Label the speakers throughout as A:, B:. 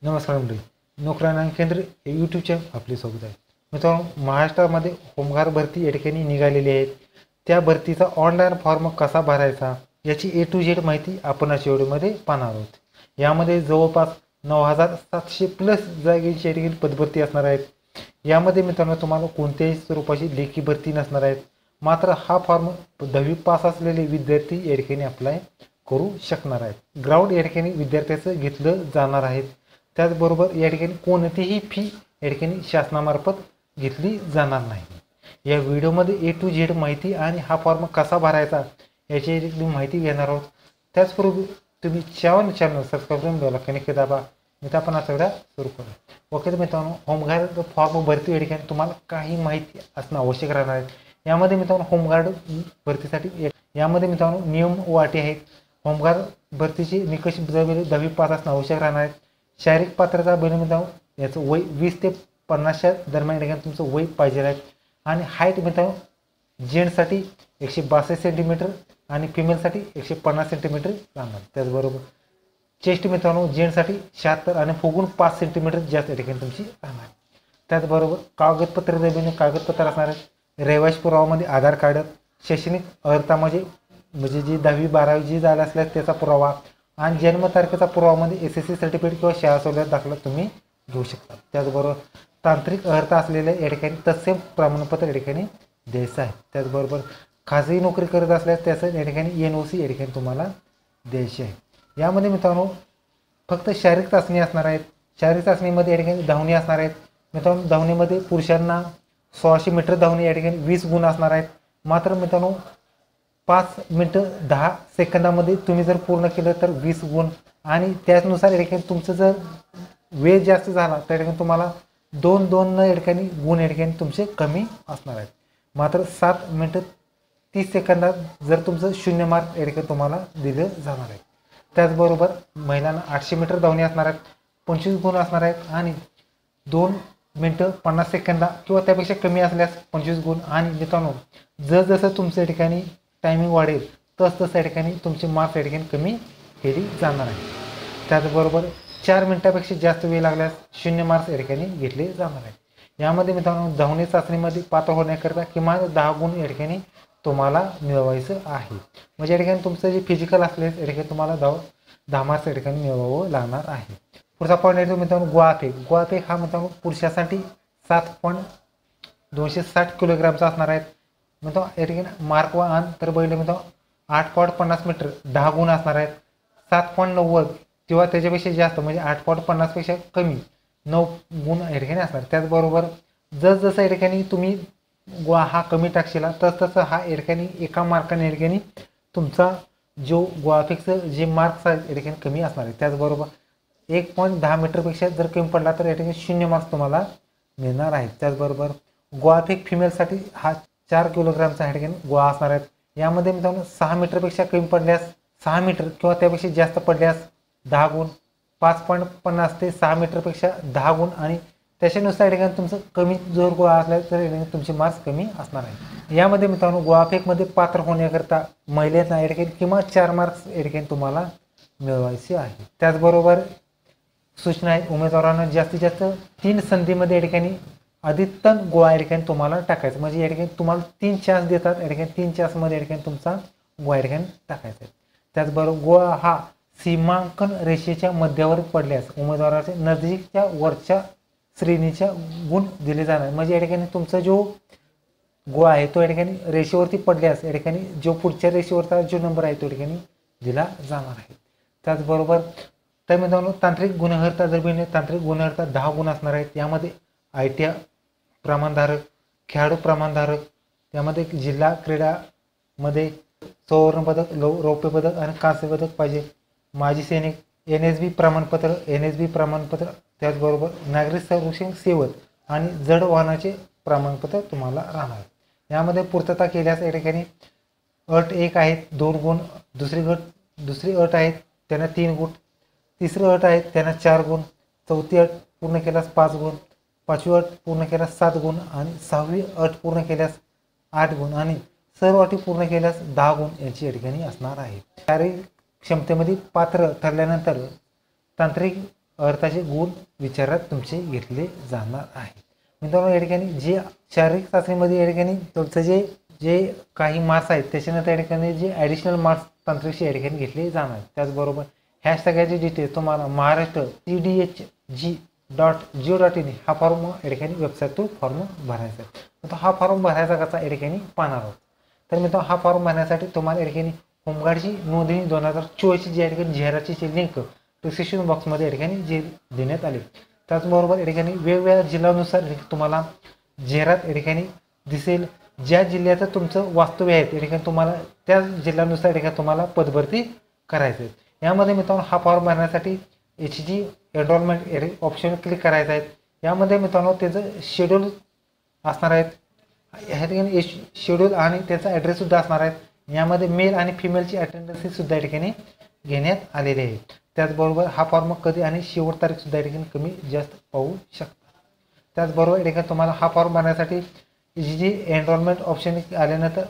A: नमस्कार मंडळी, नोकरांना केंद्र हे यूट्यूबच्या आपले स्वागत आहे. मित्रांनो, महाराष्ट्रामध्ये होमगार्ड भरती या ठिकाणी निघालेली आहेत. त्या भरतीचा ऑनलाईन फॉर्म कसा भरायचा याची A to Z माहिती आपण या व्हिडिओमध्ये पाहणार आहोत. यामध्ये जवळपास 9700 प्लस जागेची या ठिकाणी पदभरती असणार आहेत. यामध्ये मित्रांनो तुम्हाला कोणत्याही स्वरूपाची लेखी भरती नसणार आहेत. मात्र हा फॉर्म 10वी पास असलेले विद्यार्थी या ठिकाणी अप्लाय करू शकणार आहेत. ग्राउंड या ठिकाणी विद्यार्थ्याचं घेतलं जाणार आहे. त्याचबरोबर या ठिकाणी कोणतीही फी या ठिकाणी शासनामार्फत घेतली जाणार नाही. या व्हिडिओमध्ये A to Z माहिती आणि हा फॉर्म कसा भरायचा याची माहिती घेणार आहोत. त्याचपूर्वी तुम्ही चॅनल सबस्क्राईब करून बेल कनेक्ट दाबा. मित्र आपण आता व्हिडिओ सुरू करू. ओके तर मित्रांनो, होमगार्ड फॉर्म भरती या ठिकाणी तुम्हाला काही माहिती असणं आवश्यक राहणार आहे. यामध्ये मित्रांनो होमगार्ड भरतीसाठी यामध्ये मित्रांनो नियम व अटी आहेत. होमगार्ड भरतीचे निकष 10वी पास असणं आवश्यक राहणार आहे. शारीरिक पात्रता मित्रांनो याचं वय 20 ते 50च्या दरम्यान ठिकाणी तुमचं वय पाहिजे आहे. आणि हाईट मित्रांनो जेंट्ससाठी 162 सेंटीमीटर आणि फिमेलसाठी 150 सेंटीमीटर राहणार. त्याचबरोबर चेस्ट मित्रांनो जेंट्ससाठी 76 आणि फुगून 5 सेंटीमीटर जास्त या ठिकाणी तुमची राहणार. त्याचबरोबर कागदपत्र कागदपत्र असणार आहेत. रहिवासी पुरावामध्ये आधार कार्ड, शैक्षणिक अर्हता म्हणजे जी 10वी 12वी जी झाली असल्यास त्याचा पुरावा आणि जन्मतारखेचा पुरावामध्ये SSC सर्टिफिकेट किंवा शाळा सवलत दाखला तुम्ही घेऊ शकता. त्याचबरोबर तांत्रिक अर्हता असलेल्या या ठिकाणी तत्सम प्रमाणपत्र या ठिकाणी द्यायचं आहे. त्याचबरोबर खाजगी नोकरी करत असल्यास त्याचं या ठिकाणी NOC या ठिकाणी तुम्हाला द्यायची आहे. यामध्ये मित्रांनो फक्त शारीरिक चाचणी असणार आहेत. शारीरिक चाचणीमध्ये या ठिकाणी धावणे असणार आहेत. मित्रांनो धावणीमध्ये पुरुषांना 1600 मीटर धावणे या ठिकाणी 20 गुण असणार आहेत. मात्र मित्रांनो 5 मिनिटं 10 सेकंदामध्ये तुम्ही जर पूर्ण केलं तर 20 गुण आणि त्यानुसार या ठिकाणी तुमचं जर वेळ जास्त झाला तर या ठिकाणी तुम्हाला 2 या ठिकाणी गुण या ठिकाणी तुमचे कमी असणार आहेत. मात्र 7 मिनिटं 30 सेकंदात जर तुमचं 0 मार्क या ठिकाणी तुम्हाला दिलं जाणार आहे. त्याचबरोबर महिलांना 800 मीटर धावणे असणार आहेत, 25 गुण असणार आहेत आणि 2 मिनिटं 50 सेकंदा किंवा त्यापेक्षा कमी असल्यास 25 गुण. आणि मित्रांनो जसं तुमचं या ठिकाणी टायमिंग वाढेल तसं या ठिकाणी तुमचे मार्क्स या ठिकाणी कमी केली जाणार आहे. त्याचबरोबर 4 मिनिटापेक्षा जास्त वेळ लागल्यास 0 मार्क्स या ठिकाणी घेतले जाणार आहे. यामध्ये मित्रांनो धावणे चाचणीमध्ये पात्र होण्याकरता किमान 10 गुण या ठिकाणी तुम्हाला मिळवायचं आहे. म्हणजे या ठिकाणी तुमचं जे फिजिकल असल्यास या ठिकाणी तुम्हाला 10 मार्क्स या ठिकाणी मिळवावं लागणार आहे. पुढचा पॉईंट येतो मित्रांनो गोळाफेक हा मित्रांनो पुरुषासाठी 7.260 किलोग्रामचा असणार आहे. मित्रांनो या ठिकाणी मार्क व अंतर बैल मित्रांनो 8.50 मीटर 10 गुण असणार आहेत. 7.90 किंवा त्याच्यापेक्षा जास्त म्हणजे 8.50 पेक्षा कमी 9 गुण या ठिकाणी असणार. त्याचबरोबर जसं या ठिकाणी तुम्ही गोळा हा कमी टाकशीला तसं हा या ठिकाणी एका मार्काने या ठिकाणी तुमचा जो गोळाफेकचं जे मार्क्स आहेत या ठिकाणी कमी असणार आहे. त्याचबरोबर 1.10 मीटरपेक्षा जर कमी पडला तर या ठिकाणी 0 मार्क्स तुम्हाला मिळणार आहेत. त्याचबरोबर गोळाफेक फिमेलसाठी हा 4 किलोग्रामचा या ठिकाणी गोळा असणार आहेत. यामध्ये मित्रांनो 6 मीटरपेक्षा कमी पडल्यास 6 मीटर किंवा त्यापेक्षा जास्त पडल्यास 10 गुण, 5.50 ते 6 मीटरपेक्षा 10 गुण आणि त्याच्यानुसार या ठिकाणी तुमचं कमी जर गोळा असला तर तुमचे मार्क्स कमी असणार आहे. यामध्ये मित्रांनो गोळाफेकमध्ये पात्र होण्याकरता महिलांना या ठिकाणी किमान 4 मार्क्स या ठिकाणी तुम्हाला मिळवायचे आहे. त्याचबरोबर सूचना आहे उमेदवारांना जास्तीत जास्त 3 संधीमध्ये या ठिकाणी अधिकतम गोळा या ठिकाणी तुम्हाला टाकायचं. म्हणजे या ठिकाणी तुम्हाला 3 चान्स देतात. या ठिकाणी 3 चान्समध्ये या ठिकाणी तुमचा गोळा या ठिकाणी टाकायचा आहे. त्याचबरोबर गोळा हा सीमांकन रेषेच्या मध्यावर पडल्यास उमेदवाराच्या नजीकच्या वरच्या श्रेणीच्या गुण दिले जाणार. म्हणजे या ठिकाणी तुमचा जो गोळा आहे तो या ठिकाणी रेषेवरती पडल्यास या ठिकाणी जो पुढच्या रेषेवरचा जो नंबर आहे तो या ठिकाणी दिला जाणार आहे. त्याचबरोबर तर मित्रांनो तांत्रिक गुणहर्ता जर बघितले तांत्रिक गुणहर्ता 10 गुण असणार आहेत. यामध्ये ITI प्रमाणधारक, खेळाडू प्रमाणधारक, त्यामध्ये जिल्हा क्रीडामध्ये सुवर्ण पदक, रौप्य पदक आणि कांस्य पदक पाहिजे. माजी सैनिक, NSB प्रमाणपत्र, त्याचबरोबर नागरिक संरक्षण सेवक आणि जड वाहनाचे प्रमाणपत्र तुम्हाला राहणार. यामध्ये पूर्तता केल्यास या ठिकाणी अट 1 आहेत 2 गुण, दुसरी अट आहेत त्यांना 3 गुण, तिसरी अट आहेत त्यांना 4 गुण, चौथी अट पूर्ण केल्यास 5 गुण, 5वी अट पूर्ण केल्यास 7 गुण आणि 6वी अट पूर्ण केल्यास 8 गुण आणि सर्व अटी पूर्ण केल्यास 10 गुण याची या ठिकाणी असणार आहे. शारीरिक क्षमतेमध्ये पात्र ठरल्यानंतर तांत्रिक अर्थाचे गुण विचारात तुमचे घेतले जाणार आहेत. मित्रांनो या ठिकाणी जे शारीरिक चाचणीमध्ये या ठिकाणी तुमचं जे जे काही मार्क्स आहेत त्याच्यानंतर या ठिकाणी जे ॲडिशनल मार्क्स तांत्रिकशी या ठिकाणी घेतले जाणार आहेत. त्याचबरोबर ह्या सगळ्याचे डिटेल्स तुम्हाला महाराष्ट्र CDHG.go.in हा फॉर्म या ठिकाणी वेबसाईटतून फॉर्म भरायचा आहे. तर हा फॉर्म भरायचा कसा या ठिकाणी पाहणार आहोत. तर मित्रांनो हा फॉर्म भरण्यासाठी तुम्हाला या ठिकाणी होमगार्डची नोंदणी 2024 जी या ठिकाणी जाहिरातीची लिंक डिस्क्रिप्शन बॉक्समध्ये या ठिकाणी जे देण्यात आले. त्याचबरोबर या ठिकाणी वेगवेगळ्या जिल्ह्यानुसार तुम्हाला जाहिरात या ठिकाणी दिसेल. ज्या जिल्ह्याचं तुमचं वास्तव्य आहे त्या ठिकाणी तुम्हाला त्या जिल्ह्यानुसार या ठिकाणी तुम्हाला पदभरती करायचं आहे. यामध्ये मित्रांनो हा फॉर्म भरण्यासाठी HG एनरोलमेंट ऑप्शन क्लिक करायचं आहे. यामध्ये मित्रांनो त्याचं शेड्यूल असणार आहेत. ह्या ठिकाणी शेड्यूल आणि त्याचा ॲड्रेससुद्धा असणार आहेत. यामध्ये मेल आणि फिमेलची अटेंडन्सीसुद्धा या ठिकाणी घेण्यात आलेली आहे. त्याचबरोबर हा फॉर्म कधी आणि शेवट तारीखसुद्धा या ठिकाणी कमी जास्त पाहू शकता. त्याचबरोबर या ठिकाणी तुम्हाला हा फॉर्म भरण्यासाठी जी एनरोलमेंट ऑप्शन आल्यानंतर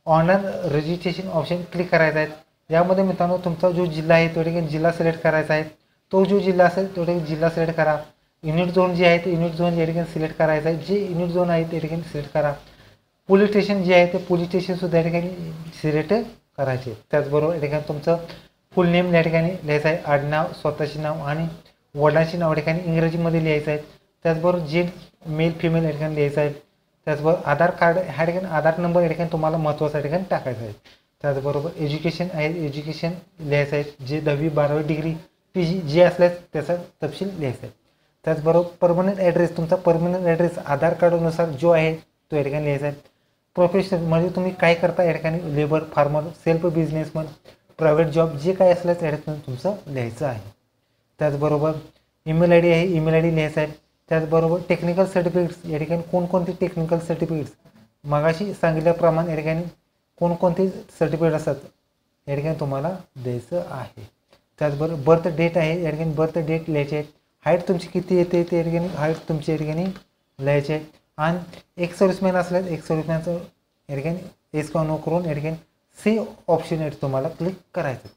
A: ऑनलाईन रजिस्ट्रेशन ऑप्शन क्लिक करायचं आहे. यामध्ये मित्रांनो तुमचा जो जिल्हा आहे तो ठिकाणी जिल्हा सिलेक्ट करायचा आहे. तो जो जिल्हा असेल तो ठिकाणी जिल्हा सिलेक्ट करा. युनिट झोन जे आहे ते युनिट झोन या ठिकाणी सिलेक्ट करायचं आहे. जे युनिट झोन आहे त्या ठिकाणी सिलेक्ट करा. पोलीस स्टेशन जे आहे ते पोलीस स्टेशनसुद्धा या ठिकाणी सिलेक्ट करायचे. त्याचबरोबर या ठिकाणी तुमचं फुल नेम या ठिकाणी लिहायचं आहे. आडनाव, स्वतःचे नाव आणि वडिलांचे नाव या ठिकाणी इंग्रजीमध्ये लिहायचं आहे. त्याचबरोबर जेंट्स मेल फिमेल या ठिकाणी लिहायचं आहे. त्याचबरोबर आधार कार्ड ह्या ठिकाणी आधार नंबर या ठिकाणी तुम्हाला महत्त्वाचा या ठिकाणी टाकायचा आहे. त्याचबरोबर एज्युकेशन आहे एज्युकेशन लिहायचं आहे. जे 10वी 12वी डिग्री PG जे असल्यास त्याचा तपशील लिहायचा आहे. त्याचबरोबर परमनंट ॲड्रेस तुमचा परमनंट ॲड्रेस आधार कार्डानुसार जो आहे तो या ठिकाणी लिहायचा आहे. प्रोफेशनल म्हणजे तुम्ही काय करता या ठिकाणी labour farmer self businessman private job जे काय असल्यास या ठिकाणी तुमचं लिहायचं आहे. त्याचबरोबर ईमेल ID आहे ईमेल ID लिहायचा आहे. त्याचबरोबर टेक्निकल सर्टिफिकेट्स या ठिकाणी कोणकोणते टेक्निकल सर्टिफिकेट्स मगाशी सांगितल्याप्रमाणे या ठिकाणी कोणकोणते सर्टिफिकेट असतात या ठिकाणी तुम्हाला द्यायचं आहे. त्याचबरोबर बर्थ डेट आहे या ठिकाणी बर्थ डेट लिहायचे आहे. हाईट तुमची किती येते ते या ठिकाणी हाईट तुमची या ठिकाणी लिहायचे आहे. आणि एक सर्व्हिसमॅन असल्यास एक सर्व्हिसमॅनचं या ठिकाणी एस का नो करून या ठिकाणी सी ऑप्शन आहे तुम्हाला क्लिक करायचं.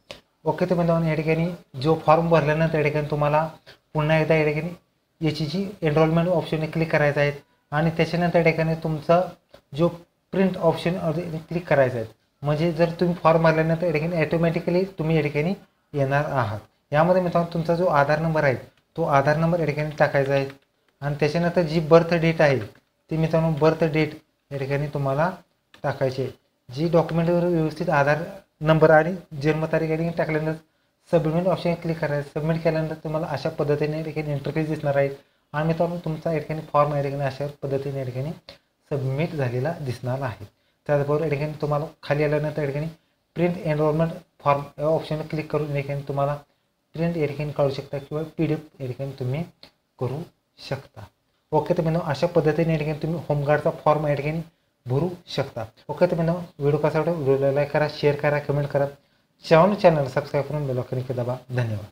A: ओके तर मित्रांनो या ठिकाणी जो फॉर्म भरल्यानंतर या ठिकाणी तुम्हाला पुन्हा एकदा या ठिकाणी HG एनरोलमेंट ऑप्शन क्लिक करायचं आहे. आणि त्याच्यानंतर या ठिकाणी तुमचा जो प्रिंट ऑप्शन क्लिक करायचं आहे. म्हणजे जर तुम्ही फॉर्म भरल्यानंतर या ठिकाणी ॲटोमॅटिकली तुम्ही या ठिकाणी येणार आहात. यामध्ये मित्रांनो तुमचा जो आधार नंबर आहे तो आधार नंबर या ठिकाणी टाकायचा आहे. आणि त्याच्यानंतर जी बर्थ डेट आहे ती मित्रांनो बर्थ डेट या ठिकाणी तुम्हाला टाकायची आहे. जी डॉक्युमेंटवर व्यवस्थित आधार नंबर आणि जन्मतारीख या ठिकाणी टाकल्यानंतर सबमिट ऑप्शन क्लिक करायचं. सबमिट केल्यानंतर तुम्हाला अशा पद्धतीने या ठिकाणी इंटरफेस दिसणार आहे. आणि मित्रांनो तुमचा या ठिकाणी फॉर्म या ठिकाणी अशा पद्धतीने या ठिकाणी सबमिट झालेला दिसणार आहे. त्याचबरोबर या ठिकाणी तुम्हाला खाली आल्यानंतर या ठिकाणी प्रिंट एनरोलमेंट फॉर्म या ऑप्शन क्लिक करून या ठिकाणी तुम्हाला प्रिंट या ठिकाणी काढू शकता किंवा PDF या ठिकाणी तुम्ही करू शकता. ओके तर मित्रांनो अशा पद्धतीने या ठिकाणी तुम्ही होमगार्डचा फॉर्म या ठिकाणी भरू शकता. ओके तर मित्रांनो व्हिडिओ कसा वाटला व्हिडिओला लाईक करा शेअर करा कमेंट करा. चॅनल सबस्क्राईब करून बेल आयकॉन दाबा. धन्यवाद.